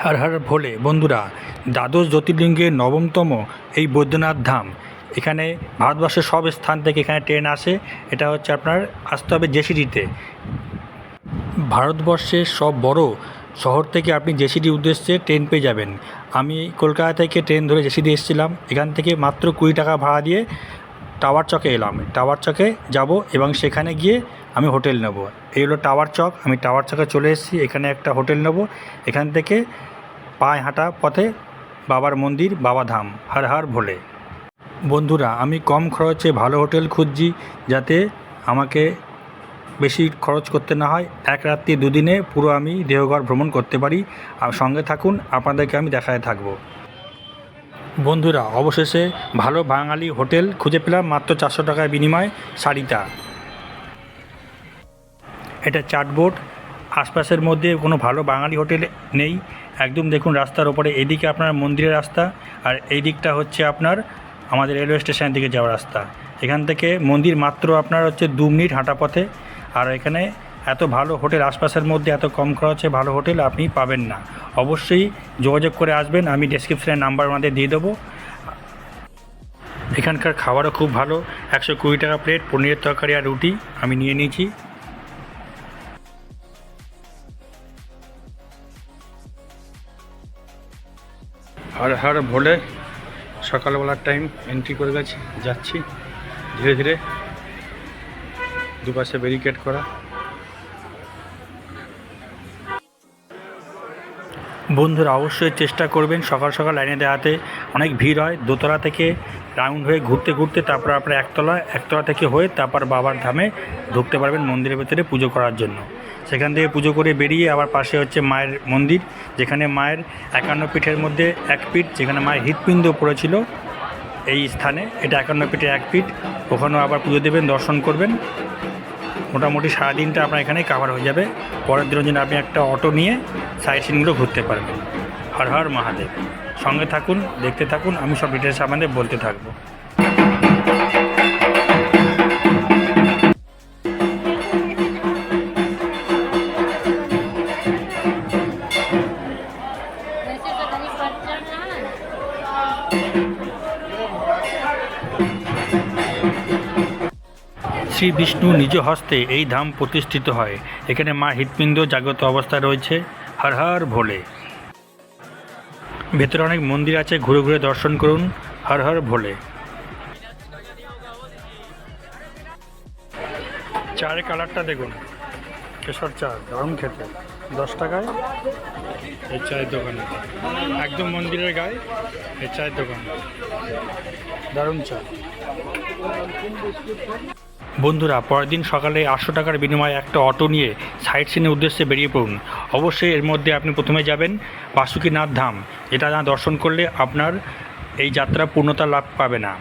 হর হর ভোলে। বন্ধুরা, দ্বাদশ জ্যোতির্লিঙ্গের নবমতম এই বৈদ্যনাথ ধাম, এখানে ভারতবর্ষের সব স্থান থেকে এখানে ট্রেন আসে। এটা হচ্ছে আপনার আসতে হবে জেসিডিতে। ভারতবর্ষের সব বড় শহর থেকে আপনি জেসিডি উদ্দেশ্যে ট্রেন পেয়ে যাবেন। আমি কলকাতা থেকে ট্রেন ধরে জেসিডি এসেছিলাম। এখান থেকে মাত্র 20 টাকা ভাড়া দিয়ে টাওয়ার চকে এলাম। টাওয়ার চকে যাব এবং সেখানে গিয়ে আমি হোটেল নেব। এই হলো টাওয়ার চক। আমি টাওয়ার চকে চলে এসেছি। এখানে একটা হোটেল নেব। এখান থেকে পায়ে হাঁটা পথে বাবার মন্দির, বাবা ধাম। হর হর ভোলে। বন্ধুরা, আমি কম খরচে ভালো হোটেল খুঁজছি, যাতে আমাকে বেশি খরচ করতে না হয়। এক রাত্রি দুদিনে পুরো আমি দেওঘর ভ্রমণ করতে পারি। আর সঙ্গে থাকুন, আপনাদেরকে আমি দেখাতে থাকবো। বন্ধুরা, অবশেষে ভালো বাঙালি হোটেল খুঁজে পেলাম মাত্র 400 টাকার বিনিময়ে। সারিতা, এটা চাটবোর্ড। আশপাশের মধ্যে কোনো ভালো বাঙালি হোটেল নেই। একদম দেখুন রাস্তার ওপরে, এদিকে আপনার মন্দিরের রাস্তা, আর এই দিকটা হচ্ছে আপনার আমাদের রেলওয়ে স্টেশনের দিকে যাওয়ার রাস্তা। এখান থেকে মন্দির মাত্র আপনার হচ্ছে 2 মিনিট হাঁটা পথে। আর এখানে এত ভালো হোটেল, আশপাশের মধ্যে এত কম খরচে ভালো হোটেল আপনি পাবেন না। অবশ্যই যোগাযোগ করে আসবেন। আমি ডেসক্রিপশানে নাম্বার আমাদের দিয়ে দেবো। এখানকার খাবারও খুব ভালো। 120 টাকা প্লেট পনিরের তরকারি আর রুটি আমি নিয়ে নিয়েছি। হর হর ভোলে। সকালবেলার টাইম এন্ট্রি করে গেছি, যাচ্ছি ধীরে ধীরে। দুপাশে ব্যারিকেড করা। বন্ধুরা, অবশ্যই চেষ্টা করবেন সকাল সকাল লাইনে দেওয়াতে। অনেক ভিড় হয়। দোতলা থেকে রাউন্ড হয়ে ঘুরতে ঘুরতে তারপর আপনার একতলা থেকে হয়ে তারপর বাবার ধামে ঢুকতে পারবেন মন্দিরের ভেতরে পুজো করার জন্য। সেখান থেকে পুজো করে বেরিয়ে আবার পাশে হচ্ছে মায়ের মন্দির, যেখানে মায়ের 51 পীঠের মধ্যে এক পীঠ, যেখানে মায়ের হৃৎপিণ্ড পড়েছিল এই স্থানে। এটা 51 পীঠে এক পীঠ। ওখানেও আবার পুজো দেবেন, দর্শন করবেন। মোটামুটি সারাদিনটা আপনার এখানেই কাভার হয়ে যাবে। পরের দিনের জন্য আপনি একটা অটো নিয়ে সাইট সিনগুলো ঘুরতে পারবেন। হর হর মহাদেব। সঙ্গে থাকুন, দেখতে থাকুন, আমি সব ডিটেলস আপনাদের বলতে থাকবো। শ্রী বিষ্ণু নিজ হস্তে এই ধাম প্রতিষ্ঠিত হয়। এখানে মা হৃৎপিণ্ড জাগ্রত অবস্থায় রয়েছে। হর হর ভোলে। ভেতরে অনেক মন্দির আছে, ঘুরে ঘুরে দর্শন করুন। হর হর ভোলে। চায়ের কালারটা দেখুন, কেশর চা, দারুণ খেতে। 10 টাকায় এই চায়ের দোকানে, একদম মন্দিরের গায়ে এই চায়ের দোকান। দারুণ চা। বন্ধুরা, পরের দিন সকালে 800 টাকার বিনিময়ে একটা অটো নিয়ে সাইট সিনের উদ্দেশ্যে বেরিয়ে পড়ুন। অবশ্যই এর মধ্যে আপনি প্রথমে যাবেন বাসুকীনাথ ধাম। এটা না দর্শন করলে আপনার এই যাত্রা পূর্ণতা লাভ পাবে না।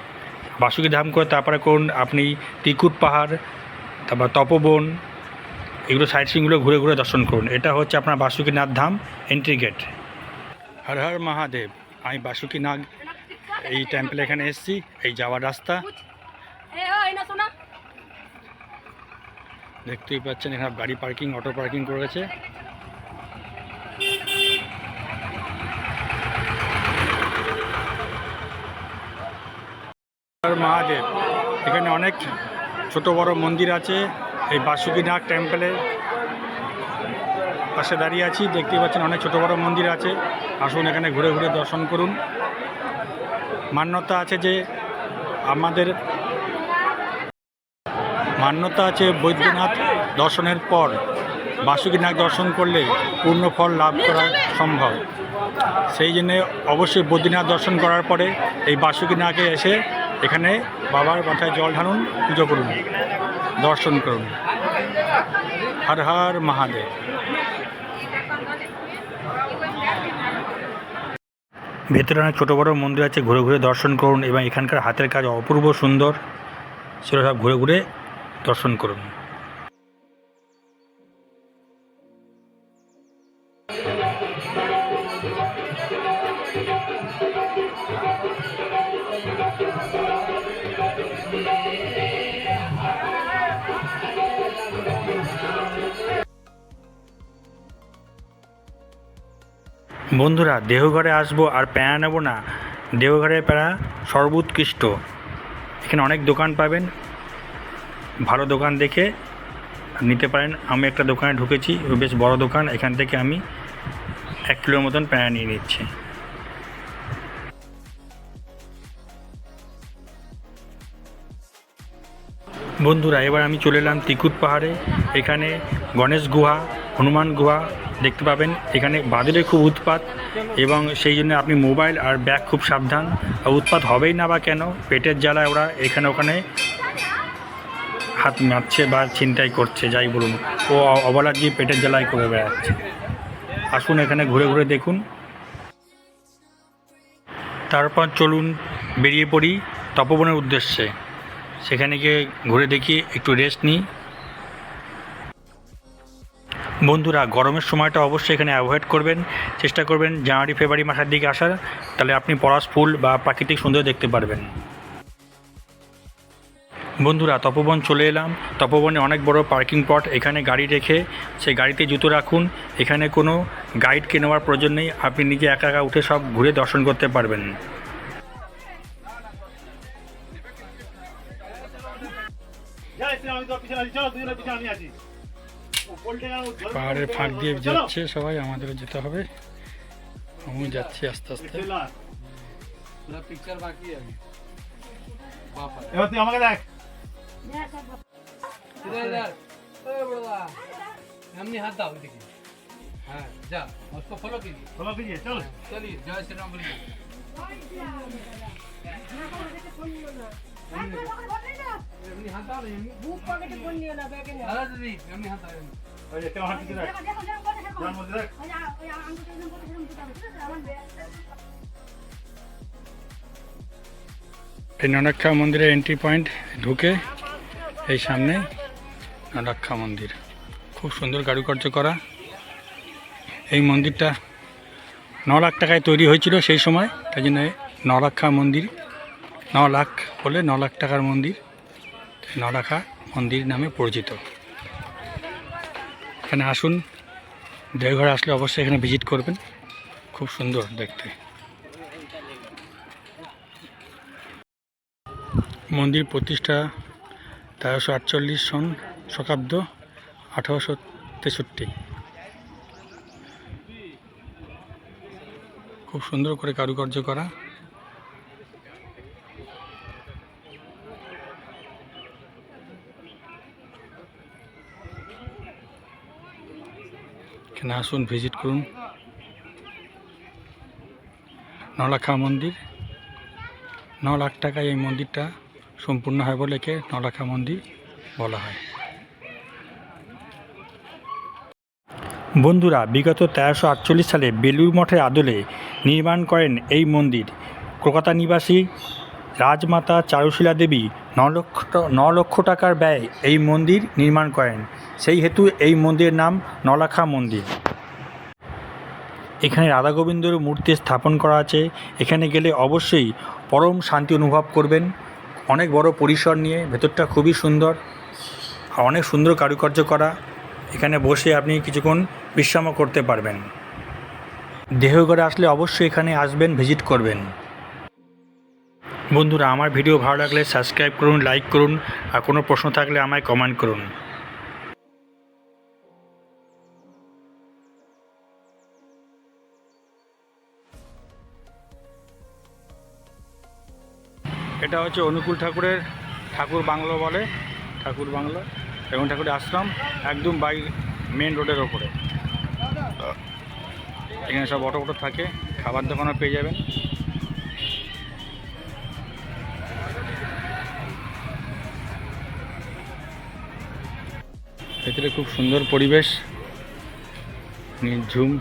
বাসুকী ধাম করে তারপরে করুন আপনি ত্রিকুট পাহাড়, তারপর তপবন, এগুলো সাইট সিনগুলো ঘুরে ঘুরে দর্শন করুন। এটা হচ্ছে আপনার বাসুকীনাথ ধাম এন্ট্রি গেট। হর হর মহাদেব। আমি বাসুকীনাথ এই টেম্পল এখানে এসেছি। এই যাওয়ার রাস্তা দেখতেই পাচ্ছেন। এখানে গাড়ি পার্কিং, অটো পার্কিং করেছে। মহাদেব, এখানে অনেক ছোট বড় মন্দির আছে। এই বাসুকীনাথ টেম্পলের পাশে দাঁড়িয়ে আছি, দেখতেই পাচ্ছেন অনেক ছোট বড় মন্দির আছে। আসুন এখানে ঘুরে ঘুরে দর্শন করুন। মান্যতা আছে যে বৈদ্যনাথ দর্শনের পর বাসুকীনাথ দর্শন করলে পূর্ণ ফল লাভ করা সম্ভব। সেই জন্যে অবশ্যই বদ্রীনাথ দর্শন করার পরে এই বাসুকীনাথে এসে এখানে বাবার মাথায় জল ঢালুন, পুজো করুন, দর্শন করুন। হর হর মহাদেব। ভেতরে অনেক ছোটো বড়ো মন্দির আছে, ঘুরে ঘুরে দর্শন করুন এবং এখানকার হাতের কাজ অপূর্ব সুন্দর, সেটা সব ঘুরে ঘুরে দর্শন করুন। বন্ধুরা, দেওঘরে আসবো আর প্যাঁড়া নেবো না? দেওঘরের প্যাঁড়া সর্বোৎকৃষ্ট। এখানে অনেক দোকান পাবেন, ভালো দোকান দেখে নিতে পারেন। আমি একটা দোকানে ঢুকেছি, বেশ বড় দোকান। এখান থেকে আমি 1 কিলোর মতন প্যাঁড়া নিয়ে নিচ্ছি। বন্ধুরা, এবার আমি চলে এলাম তিকুট পাহাড়ে। এখানে গণেশ গুহা, হনুমান গুহা দেখতে পাবেন। এখানে বাদুড়ের খুব উৎপাত, এবং সেই জন্য আপনি মোবাইল আর ব্যাগ খুব সাবধান। উৎপাত হবেই না বা কেন, পেটের জ্বালায় ওরা এখানে ওখানে হাত মারছে বা ছিনতাই করছে, যাই বলুন। ও অবলার দিয়ে পেটের জ্বালায় করে বেড়াচ্ছে। আসুন এখানে ঘুরে ঘুরে দেখুন। তারপর চলুন বেরিয়ে পড়ি তপবনের উদ্দেশ্যে। সেখানে গিয়ে ঘুরে দেখি, একটু রেস্ট নিই। বন্ধুরা, গরমের সময়টা অবশ্যই এখানে অ্যাভয়েড করবেন। চেষ্টা করবেন জানুয়ারি ফেব্রুয়ারি মাসের দিকে আসার, তাহলে আপনি পলাশ ফুল বা প্রাকৃতিক সৌন্দর্য দেখতে পারবেন। বন্ধুরা, তপবন চলে এলাম। তপবনে অনেক বড় পার্কিং প্লট। এখানে গাড়ি রেখে সেই গাড়িতে জুতো রাখুন। এখানে কোনো গাইডকে নেওয়ার প্রয়োজন নেই, আপনি নিজে একা একা উঠে সব ঘুরে দর্শন করতে পারবেন। পাহাড়ের ফাঁক দিয়ে যাচ্ছে সবাই, আমাদেরও যেতে হবে। আমি যাচ্ছি আস্তে আস্তে। আমাকে দেখ, এমনি হাত দাও দেখি। হ্যাঁ, যা उसको फॉलो कीजिए चल चलिए जय श्री राम बोलिए। এমনি হাত দাও, এমনি বুক পকেটে কোন নিও না, ব্যাগে নিও। আরে দিদি এমনি হাত দাও। ওই যে কেমন হাত দিতে দেখ, জান মধ্যে দেখ। ওই আঙ্গুলটা এরকম করে সেরকম দিতে হবে, ঠিক আছে? আমার এই নৌলাখা মন্দিরের এন্ট্রি পয়েন্ট ঢুকে এই সামনে নৌলাখা মন্দির। খুব সুন্দর কারুকার্য করা। এই মন্দিরটা 9 লাখ টাকায় তৈরি হয়েছিল সেই সময়, তাই জন্য নৌলাখা মন্দির, 9 লাখ বলে 9 লাখ টাকার মন্দির, নৌলাখা মন্দির নামে পরিচিত। এখানে আসুন, দেওঘর আসলে অবশ্যই এখানে ভিজিট করবেন, খুব সুন্দর দেখতে। মন্দির প্রতিষ্ঠা 1348 সন শকাব্দ 1863। খুব সুন্দর করে কারুকার্য করা। এখানে আসুন, ভিজিট করুন। নৌলাখা মন্দির, 9 লাখ টাকায় এই মন্দিরটা সম্পূর্ণ হয় বলে একে নৌলাখা মন্দির বলা হয়। বন্ধুরা, বিগত 1348 সালে বেলুড় মঠের আদলে নির্মাণ করেন এই মন্দির। কলকাতা নিবাসী রাজমাতা চারুশীলা দেবী 9 লক্ষ টাকার ব্যয় এই মন্দির নির্মাণ করেন। সেই হেতু এই মন্দিরের নাম নৌলাখা মন্দির। এখানে রাধা গোবিন্দর মূর্তি স্থাপন করা আছে। এখানে গেলে অবশ্যই পরম শান্তি অনুভব করবেন। অনেক বড় পরিসর নিয়ে, ভেতরটা খুবই সুন্দর আর অনেক সুন্দর কারুকার্য করা। এখানে বসে আপনি কিছুক্ষণ বিশ্রামও করতে পারবেন। দেওঘরে আসলে অবশ্যই এখানে আসবেন, ভিজিট করবেন। বন্ধুরা, আমার ভিডিও ভালো লাগলে সাবস্ক্রাইব করুন, লাইক করুন, আর কোনো প্রশ্ন থাকলে আমায় কমেন্ট করুন। এটা হচ্ছে অনুকূল ঠাকুরের ঠাকুর বাংলো বলে, ঠাকুর বাংলো এবং ঠাকুরের আশ্রম একদম বাই মেন রোডের ওপরে। এখানে সব অটো থাকে, খাবার দোকানও পেয়ে যাবেন। ভেতরে খুব সুন্দর পরিবেশ, নির্ঝুম।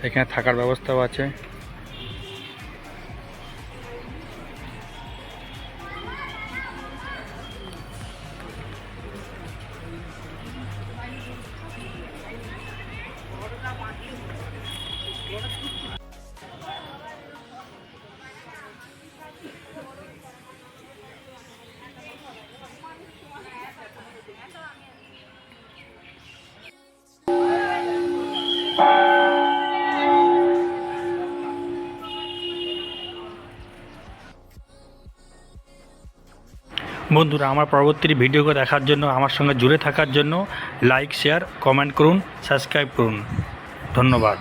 এখানে থাকার ব্যবস্থাও আছে। বন্ধুরা, আমার পরবর্তী ভিডিওকে দেখার জন্য, আমার সঙ্গে জুড়ে থাকার জন্য লাইক, শেয়ার, কমেন্ট করুন, সাবস্ক্রাইব করুন। ধন্যবাদ।